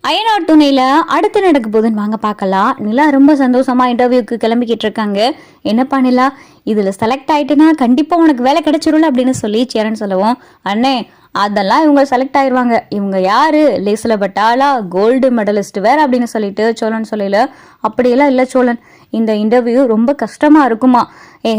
அயனார் துணையில அடுத்து நடக்க போகுதுன்னு வாங்க பார்க்கலாம். நிலா ரொம்ப சந்தோஷமா இன்டர்வியூக்கு கிளம்பிக்கிட்டு இருக்காங்க. என்னப்பா நிலா, இதுல செலக்ட் ஆயிட்டுனா கண்டிப்பா உனக்கு வேலை கிடைச்சிரும்ல அப்படின்னு சொல்லி சேரன் சொல்லவும், அண்ணே அதெல்லாம் இவங்க செலக்ட் ஆயிடுவாங்க, இவங்க யாரு லேஸ்ல பட்டாளா கோல்டு மெடலிஸ்ட் வேற அப்படின்னு சொல்லிட்டு சோழன் சொல்லல. அப்படியெல்லாம் இல்லை சோழன், இந்த இன்டர்வியூ ரொம்ப கஷ்டமா இருக்குமா.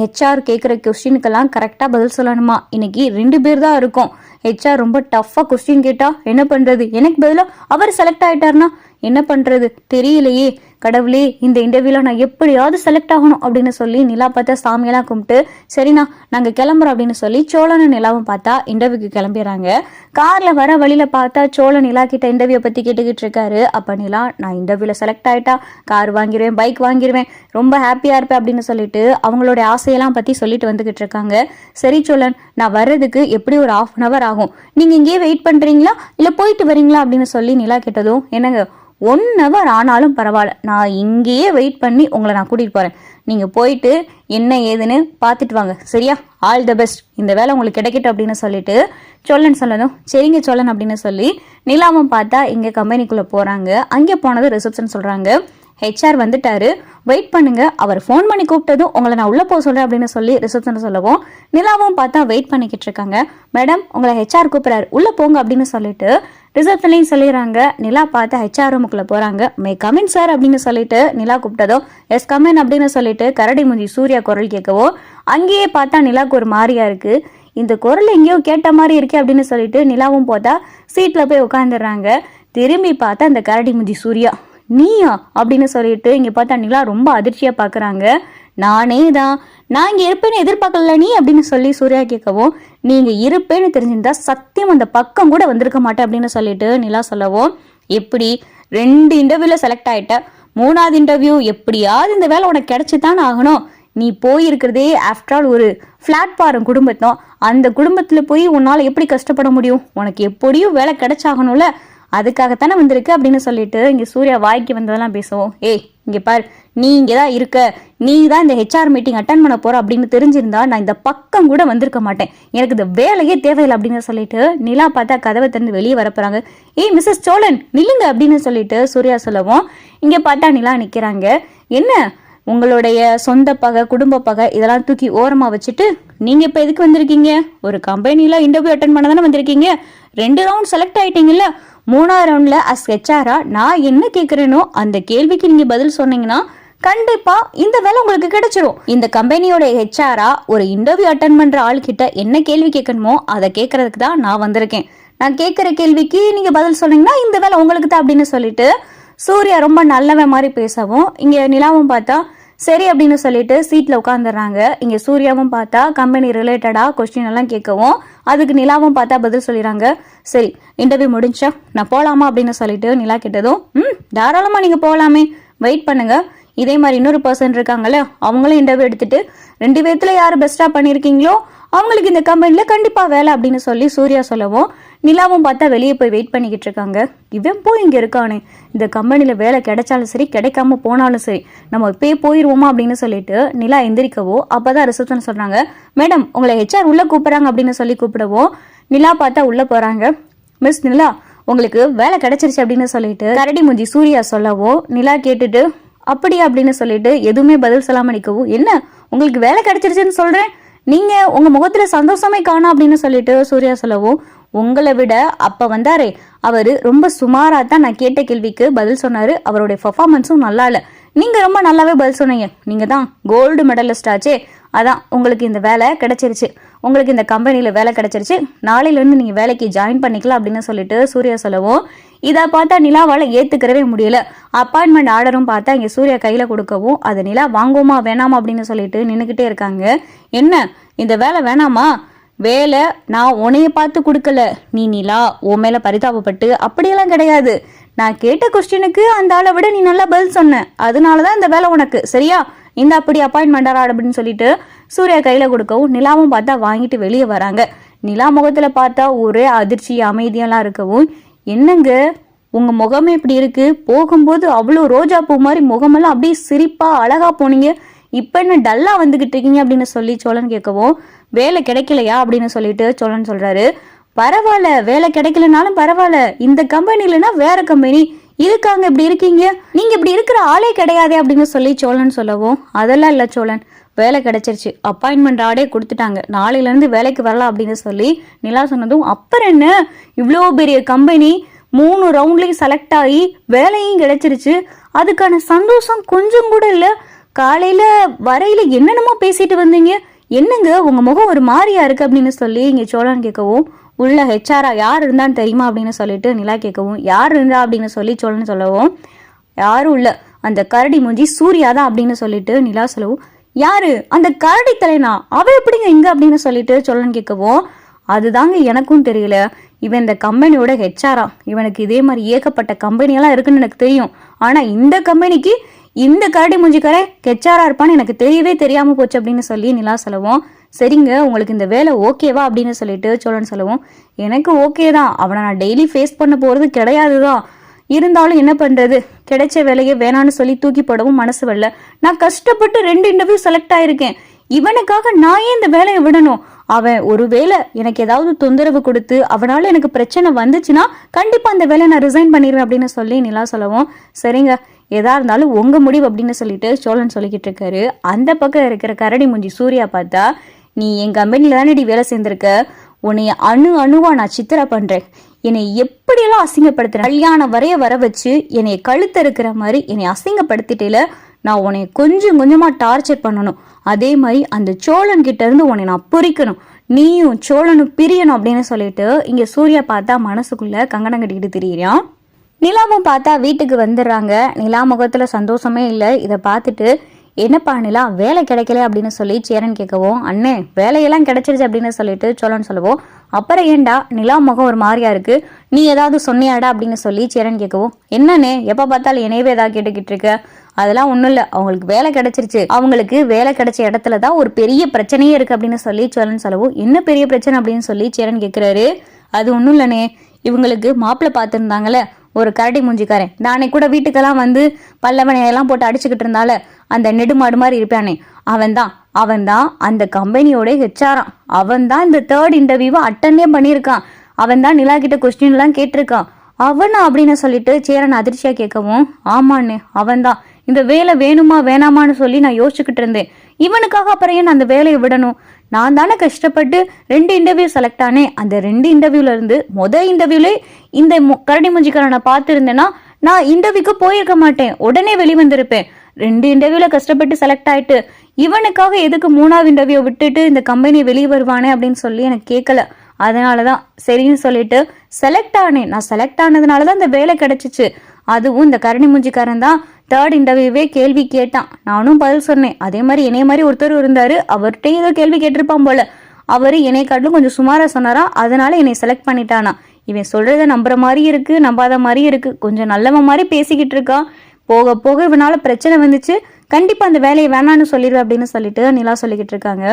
ஹெச்ஆர் கேட்குற கொஸ்டினுக்கெல்லாம் கரெக்டாக பதில் சொல்லணுமா. இன்னைக்கு 2 பேர் தான் இருக்கும். ஹெச்ஆர் ரொம்ப டஃப்பாக கொஸ்டின் கேட்டா என்ன பண்றது, எனக்கு பதிலாக அவர் செலக்ட் ஆயிட்டாருன்னா என்ன பண்றது தெரியலையே. கடவுளே, இந்த இன்டர்வியூல நான் எப்படியாவது செலக்ட் ஆகணும் அப்படின்னு சொல்லி நிலா பார்த்தா சாமியெல்லாம் கும்பிட்டு சரிண்ணா நாங்கள் கிளம்புறோம் அப்படின்னு சொல்லி சோழனும் நிலாவும் பார்த்தா இன்டர்வியூக்கு கிளம்பிடுறாங்க. கார்ல வர வழியில பார்த்தா சோழன் நிலா கிட்ட இன்டர்வியூ பத்தி கேட்டுக்கிட்டு இருக்காரு. அப்ப நிலா, நான் இன்டர்வியூல செலக்ட் ஆயிட்டா கார் வாங்கிடுவேன், பைக் வாங்கிடுவேன், ரொம்ப ஹாப்பியா இருப்பேன் அப்படின்னு சொல்லிட்டு அவங்களோட ஆசையெல்லாம் பத்தி சொல்லிட்டு வந்துகிட்டு இருக்காங்க. சரி சோழன், நான் வர்றதுக்கு எப்படி ஒரு 1/2 hour ஆகும், நீங்க இங்கேயே வெயிட் பண்றீங்களா இல்ல போயிட்டு வரீங்களா அப்படின்னு சொல்லி நிலா கேட்டதும், என்னங்க 1 hour ஆனாலும் பரவாயில்ல, நான் இங்கேயே வெயிட் பண்ணி உங்களை நான் கூட்டிட்டு போறேன், நீங்க போயிட்டு என்ன ஏதுன்னு பார்த்துட்டு வாங்க, சரியா, ஆல் த பெஸ்ட், இந்த வேலை உங்களுக்கு கிடைக்கட்டும் அப்படின்னு சொல்லிட்டு சோழன் சொல்லணும். சரிங்க சோழன் அப்படின்னு சொல்லி நிலாவும் பார்த்தா இங்க கம்பெனிக்குள்ள போறாங்க. அங்கே போனது ரிசப்ஷன் சொல்றாங்க, ஹெச்ஆர் வந்துட்டாரு, வெயிட் பண்ணுங்க, அவர் ஃபோன் பண்ணி கூப்பிட்டதும் உங்களை நான் உள்ள போக சொல்றேன் அப்படின்னு சொல்லி ரிசப்ஷன் சொல்லவும் நிலாவும் பார்த்தா வெயிட் பண்ணிக்கிட்டு இருக்காங்க. மேடம், உங்களை ஹெச்ஆர் கூப்பிடுறாரு, உள்ள போங்க அப்படின்னு சொல்லிட்டு ரிசப்ஷன்லையும் சொல்லிடுறாங்க. நிலா பார்த்தா ஹெச்ஆர் ரூமுக்குள்ள போறாங்க. மே கமின் சார் அப்படின்னு சொல்லிட்டு நிலா கூப்பிட்டதும் எஸ் கமின் அப்படின்னு சொல்லிட்டு கரடி முஞ்சி சூர்யா குரல் கேட்கவோ அங்கேயே பார்த்தா நிலாவுக்கு ஒரு மாதிரியா இருக்கு. இந்த குரல் எங்கேயோ கேட்ட மாதிரி இருக்கு அப்படின்னு சொல்லிட்டு நிலாவும் பார்த்தா சீட்ல போய் உட்காந்துடுறாங்க. திரும்பி பார்த்தா இந்த கரடி முஞ்சி சூர்யா, நீயா அப்படின்னு சொல்லிட்டு இங்க பார்த்தா நிலா ரொம்ப அதிர்ச்சியா பாக்குறாங்க. நானே தான், நான் இங்க இருப்பேன்னு எதிர்பார்க்கல நீ அப்படின்னு சொல்லி சூர்யா கேட்கவும், நீங்க இருப்பேன்னு தெரிஞ்சிருந்தா சத்தியம் அந்த பக்கம் கூட வந்திருக்க மாட்டேன் அப்படின்னு சொல்லிட்டு நிலா சொல்லவும், எப்படி 2 இன்டர்வியூல செலக்ட் ஆயிட்ட, 3வது இன்டர்வியூ எப்படியாவது இந்த வேலை உனக்கு கிடைச்சுதான் ஆகணும், நீ போயிருக்கிறதே ஆஃப்டர் ஆல் ஒரு பிளாட்ஃபார்ம் குடும்பத்தோம், அந்த குடும்பத்துல போய் உன்னால எப்படி கஷ்டப்பட முடியும், உனக்கு எப்படியும் வேலை கிடைச்சாகணும்ல, அதுக்காகத்தானே வந்திருக்கு அப்படின்னு சொல்லிட்டு இங்க சூர்யா வாய்க்கு வந்ததெல்லாம் பேசுவோம். ஏய் இங்க பாரு, நீ இங்கதான் இருக்க, நீ தான் இந்த ஹெச்ஆர் மீட்டிங் அட்டன் பண்ண போற அப்படின்னு தெரிஞ்சிருந்தா நான் இந்த பக்கம் கூட வந்திருக்க மாட்டேன், எனக்கு இந்த வேலையே தேவையில்லை அப்படின்னு சொல்லிட்டு நிலா பார்த்தா கதவை திறந்து வெளியே வரப்போறாங்க. ஏய் மிஸ்ஸஸ் சோழன் நில்லுங்க அப்படின்னு சொல்லிட்டு சூர்யா சொல்லவும் இங்க பார்த்தா நிலா நிக்கிறாங்க. என்ன உங்களுடைய சொந்த பகை குடும்ப பகை இதெல்லாம் தூக்கி ஓரமா வச்சுட்டு நீங்க இப்ப எதுக்கு வந்திருக்கீங்க, ஒரு கம்பெனில இன்டர்வியூ அட்டன் பண்ண தானே வந்திருக்கீங்க, 2 ரவுண்ட் செலக்ட் ஆயிட்டீங்கல்ல, 3வது ரவுண்ட்ல அஸ் ஹெச்ஆரா நான் என்ன கேட்கிறேனோ அந்த கேள்விக்கு நீங்க பதில் சொன்னீங்கன்னா கண்டிப்பா இந்த வேலை உங்களுக்கு கிடைச்சிரும். இந்த கம்பெனியோட ஹெச்ஆரா ஒரு இன்டர்வியூ அட்டன் பண்ற ஆள் கிட்ட என்ன கேள்வி கேட்கணுமோ அதை கேட்கறதுக்கு தான் நான் வந்திருக்கேன், நான் கேட்கிற கேள்விக்கு நீங்க பதில் சொன்னீங்கன்னா இந்த வேலை உங்களுக்கு தான் அப்படின்னு சொல்லிட்டு சூர்யா ரொம்ப நல்லவன் மாதிரி பேசவும் இங்க நிலாவும் பார்த்தா சரி அப்படின்னு சொல்லிட்டு சீட்ல உட்காந்துடுறாங்க. இங்க சூர்யாவும் பார்த்தா கம்பெனி ரிலேட்டடா கொஸ்டின் எல்லாம் கேட்கவும் அதுக்கு நிலாவும் பார்த்தா பதில் சொல்லிடுறாங்க. சரி இன்டர்வியூ முடிஞ்சா நான் போலாமா அப்படின்னு சொல்லிட்டு நிலா கேட்டதும், தாராளமா நீங்க போகலாமே, வெயிட் பண்ணுங்க, இதே மாதிரி இன்னொரு பர்சன் இருக்காங்கல்ல அவங்களும் இன்டர்வியூ எடுத்துட்டு 2 பேர்த்துல யாரு பெஸ்டா பண்ணிருக்கீங்களோ அவங்களுக்கு இந்த கம்பெனில கண்டிப்பா வேலை அப்படின்னு சொல்லி சூர்யா சொல்லவும் நிலாவும் பார்த்தா வெளியே போய் வெயிட் பண்ணிக்கிட்டு இருக்காங்க. இவன் போய் இங்க இருக்கானே, இந்த கம்பெனில வேலை கிடைச்சாலும் சரி கிடைக்காம போனாலும் சரி நம்ம இப்பயே போயிருவோமா அப்படின்னு சொல்லிட்டு நிலா எந்திரிக்கவோ அப்பதான் ரிசப்ஷன் சொல்றாங்க, மேடம் உங்களை ஹெச்ஆர் உள்ள கூப்பிடுறாங்க அப்படின்னு சொல்லி கூப்பிடவோ நிலா பார்த்தா உள்ள போறாங்க. மிஸ் நிலா உங்களுக்கு வேலை கிடைச்சிருச்சு அப்படின்னு சொல்லிட்டு கரடி முஞ்சி சூர்யா சொல்லவோ நிலா கேட்டுட்டு அப்படியா அப்படின்னு சொல்லிட்டு எதுவுமே பதில் சொல்லாம நிற்கவும், என்ன உங்களுக்கு வேலை கிடைச்சிருச்சுன்னு சொல்றேன், நீங்க உங்க முகத்துல சந்தோஷமே காணும் அப்படின்னு சொல்லிட்டு சூர்யா சொல்லவும், உங்களை விட அப்ப வந்தாரே அவரு ரொம்ப சுமாரா தான் நான் கேட்ட கேள்விக்கு பதில் சொன்னாரு, அவருடைய பெர்ஃபார்மன்ஸும் நல்லா இல்ல, நீங்க ரொம்ப நல்லாவே பதில் சொன்னீங்க, நீங்க தான் கோல்டு மெடலிஸ்ட் ஆச்சே, அதான் உங்களுக்கு இந்த வேலை கிடைச்சிருச்சு, உங்களுக்கு இந்த கம்பெனில வேலை கிடைச்சிருச்சு, நாளையில இருந்து நீங்க வேலைக்கு ஜாயின் பண்ணிக்கலாம் அப்படின்னு சொல்லிட்டு சூர்யா சொல்லவும் இதை பார்த்தா நிலாவால ஏத்துக்கிறவே முடியல. அப்பாயின்மெண்ட் ஆர்டரும் பார்த்தா இங்க சூர்யா கையில கொடுக்கவும் அதை நிலா வாங்குவோமா வேணாமா அப்படின்னு சொல்லிட்டு நின்னுக்கிட்டே இருக்காங்க. என்ன இந்த வேலை வேணாமா, வேலை நான் உன்னைய பார்த்து கொடுக்கல, நீ நிலா உன் மேல பரிதாபப்பட்டு அப்படியெல்லாம் கிடையாது, நான் கேட்ட கொஸ்டினுக்கு அந்த ஆளை விட நீ நல்லா பதில் சொன்ன, அதனாலதான் இந்த வேலை உனக்கு, சரியா, இந்த அப்படி அப்பாயின்மெண்ட் ஆர்டர் அப்படின்னு சொல்லிட்டு சூர்யா கையில கொடுக்கவும் நிலாவும் பார்த்தா வாங்கிட்டு வெளியே வராங்க. நிலா முகத்துல பார்த்தா ஒரே அதிர்ச்சி அமைதியெல்லாம் இருக்கவும், என்னங்க உங்க முகமே இப்படி இருக்கு, போகும்போது அவ்வளோ ரோஜா பூ மாதிரி முகமெல்லாம் அப்படியே சிரிப்பா அழகா போனீங்க, இப்ப என்ன டல்லா வந்துகிட்டு இருக்கீங்க அப்படின்னு சொல்லி சோழன் கேட்கவும், வேலை கிடைக்கலையா அப்படின்னு சொல்லிட்டு சோழன் சொல்றாரு, பரவாயில்ல வேலை கிடைக்கலனாலும் பரவாயில்ல, இந்த கம்பெனி இல்லைன்னா வேற கம்பெனி, இதுக்காங்க இப்படி இருக்கீங்க, நீங்க இப்படி இருக்கிற ஆளே கிடையாதே அப்படின்னு சொல்லி சோழன் சொல்லவும், அதெல்லாம் இல்ல சோழன், வேலை கிடைச்சிருச்சு, அப்பாயின்மெண்ட் ஆர்டே கொடுத்துட்டாங்க, நாளையில இருந்து வேலைக்கு வரலாம் அப்படின்னு சொல்லி நிலா சொன்னதும், அப்புறம் என்ன, இவ்வளோ பெரிய கம்பெனி 3 ரவுண்ட்லயும் செலக்ட் ஆகி வேலையும் கிடைச்சிருச்சு, அதுக்கான சந்தோஷம் கொஞ்சம் கூட இல்ல. காலையில வரையில என்னென்னமோ பேசிட்டு வந்தீங்க, என்னங்க உங்க முகம் ஒரு மாதிரியா இருக்கு அப்படின்னு சொல்லி இங்க சோழன் கேட்கவும், உள்ள ஹெச்ஆரா யார் இருந்தான்னு தெரியுமா அப்படின்னு சொல்லிட்டு நிலா கேட்கவும், யார் இருந்தா அப்படின்னு சொல்லி சோழன் சொல்லவும், யாரும் இல்ல, அந்த கரடி மூஞ்சி சூர்யா தான் அப்படின்னு சொல்லிட்டு நிலா சொல்லவும், யாரு அந்த கரடி தலைனா, அவ எப்படிங்க இங்க அப்படின்னு சொல்லிட்டு சோழன் கேட்கவும், அதுதாங்க எனக்கும் தெரியல, இவன் இந்த கம்பெனியோட ஹெச்ஆரா, இவனுக்கு இதே மாதிரி ஏகப்பட்ட கம்பெனியெல்லாம் இருக்குன்னு எனக்கு தெரியும், ஆனா இந்த கம்பெனிக்கு இந்த கரடி மூஞ்சிக்கார ஹெச்ஆரா இருப்பான்னு எனக்கு தெரியவே தெரியாம போச்சு அப்படின்னு சொல்லி நிலா சொல்லவும், சரிங்க உங்களுக்கு இந்த வேலை ஓகேவா அப்படின்னு சொல்லிட்டு சோழன் சொல்லவும், எனக்கு ஓகே தான், அவனை நான் டெய்லி ஃபேஸ் பண்ண போறது கிடையாதுதான், இருந்தாலும் என்ன பண்றது, கிடைச்ச வேலையை வேணான்னு சொல்லி தூக்கி போடவும் மனசு வரல, நான் கஷ்டப்பட்டு 2 இன்டர்வியூ செலக்ட் ஆயிருக்கேன், இவனுக்காக நான் ஏன் இந்த வேலையை விடணும், அவன் ஒருவேளை எனக்கு ஏதாவது தொந்தரவு கொடுத்து அவனால எனக்கு பிரச்சனை வந்துச்சுன்னா கண்டிப்பா அந்த வேலையை நான் ரிசைன் பண்ணிடுவேன் அப்படின்னு சொல்லி நிலா சொல்லவும், சரிங்க எதா இருந்தாலும் உங்க முடிவு அப்படின்னு சொல்லிட்டு சோழன் சொல்லிக்கிட்டு இருக்காரு. அந்த பக்கம் இருக்கிற கரடி மூஞ்சி சூர்யா பார்த்தா, நீ என் கம்பெனில தானே வேலை சேர்ந்திருக்க, உன்னைய அணுவா நான் சித்திரை பண்றேன், என்னை எப்படியெல்லாம் அசிங்கப்படுத்துறேன், கல்யாணம் வர வச்சு என்னை கழுத்து இருக்கிற மாதிரி என்னை அசிங்கப்படுத்திட்டேல, நான் உன்னை கொஞ்சம் கொஞ்சமா டார்ச்சர் பண்ணணும், அதே மாதிரி அந்த சோழன் கிட்ட இருந்து உன்னை நான் பிரிக்கணும், நீயும் சோழனும் பிரியணும் அப்படின்னு சொல்லிட்டு இங்க சூர்யா பார்த்தா மனசுக்குள்ள கங்கணம் கட்டிக்கிட்டு திரியிறான். நிலாவும் பார்த்தா வீட்டுக்கு வந்துடுறாங்க. நிலா முகத்துல சந்தோஷமே இல்லை. இதை பார்த்துட்டு, என்னப்பா நிலா வேலை கிடைக்கல அப்படின்னு சொல்லி சேரன் கேட்கவும், அண்ணே வேலையெல்லாம் கிடைச்சிருச்சு அப்படின்னு சொல்லிட்டு சோழன் சொல்லவும், அப்புறம் ஏண்டா நிலா முகம் ஒரு மாதிரியா இருக்கு, நீ ஏதாவது சொன்னியாடா அப்படின்னு சொல்லி சேரன் கேட்கவும், என்னண்ணே எப்ப பார்த்தாலும் என்னையவே ஏதாவது கேட்டுக்கிட்டு இருக்க, அதெல்லாம் ஒண்ணும் இல்ல, அவங்களுக்கு வேலை கிடைச்சிருச்சு, அவங்களுக்கு வேலை கிடைச்ச இடத்துலதான் ஒரு பெரிய பிரச்சனையே இருக்கு அப்படின்னு சொல்லி சோழன் சொல்லவும், என்ன பெரிய பிரச்சனை அப்படின்னு சொல்லி சேரன் கேட்கிறாரு. அது ஒண்ணும் இல்லனே, இவங்களுக்கு மாப்பிள்ளை பார்த்துருந்தாங்கல்ல ஒரு கரடி மூஞ்சிக்காரன், நானே கூட வீட்டுக்கெல்லாம் வந்து பல்லவனையெல்லாம் போட்டு அடிச்சுக்கிட்டு இருந்தால அந்த நெடுமாடு மாதிரி இருப்பானே, அவன்தான் அந்த கம்பெனியோட ஹெச்ஆரான், அவன் தான் இந்த 3rd இன்டர்வியூவை அட்டெண்டே பண்ணியிருக்கான், அவன் தான் நிலா கிட்ட கொஸ்டின் எல்லாம் கேட்டிருக்கான், அவனா அப்படின்னு சொல்லிட்டு சேரன் அதிர்ச்சியா கேட்கவும், ஆமாண்ணே அவன்தான், இந்த வேலை வேணுமா வேணாமான்னு சொல்லி நான் யோசிச்சுக்கிட்டு இருந்தேன், இவனுக்காக அப்புறம் ஏன் அந்த வேலையை விடணும், நான் தானே கஷ்டப்பட்டு 2 இன்டர்வியூ செலக்ட் ஆனேன், அந்த 2 இன்டர்வியூல இருந்து இன்டர்வியூல இந்த கரடி மூஞ்சிக்காரனை பார்த்துருந்தேன்னா நான் இன்டர்வியூக்கு போயிருக்க மாட்டேன், உடனே வெளிவந்திருப்பேன், 2 இன்டர்வியூல கஷ்டப்பட்டு செலக்ட் ஆயிட்டு இவனுக்காக எதுக்கு 3ஆவது இன்டர்வியூ விட்டுட்டு இந்த கம்பெனி வெளியே வருவானே அப்படின்னு சொல்லி எனக்கு கேட்கல, அதனாலதான் சரின்னு சொல்லிட்டு செலக்ட் ஆனேன், நான் செலக்ட் ஆனதுனாலதான் இந்த வேலை கிடைச்சிச்சு, அதுவும் இந்த கரடி மூஞ்சிக்காரன் தான் 3rd இன்டர்வியூவே கேள்வி கேட்டான், நானும் பதில் சொன்னேன், அதே மாதிரி என்னைய மாதிரி ஒருத்தர் இருந்தாரு, அவர்கிட்ட ஏதோ கேள்வி கேட்டிருப்பான் போல, அவரு என்னை காட்டிலும் கொஞ்சம் சுமாரா சொன்னாரா, அதனால என்னை செலக்ட் பண்ணிட்டானா, இவன் சொல்றத நம்புற மாதிரி இருக்கு நம்பாத மாதிரி இருக்கு, கொஞ்சம் நல்லவன் மாதிரி பேசிக்கிட்டு இருக்கான், போக போக இவனால பிரச்சனை வந்துச்சு, கண்டிப்பா அந்த வேலையை வேணான்னு சொல்லிடுவேன் அப்படின்னு சொல்லிட்டு நிலா சொல்லிக்கிட்டு இருக்காங்க.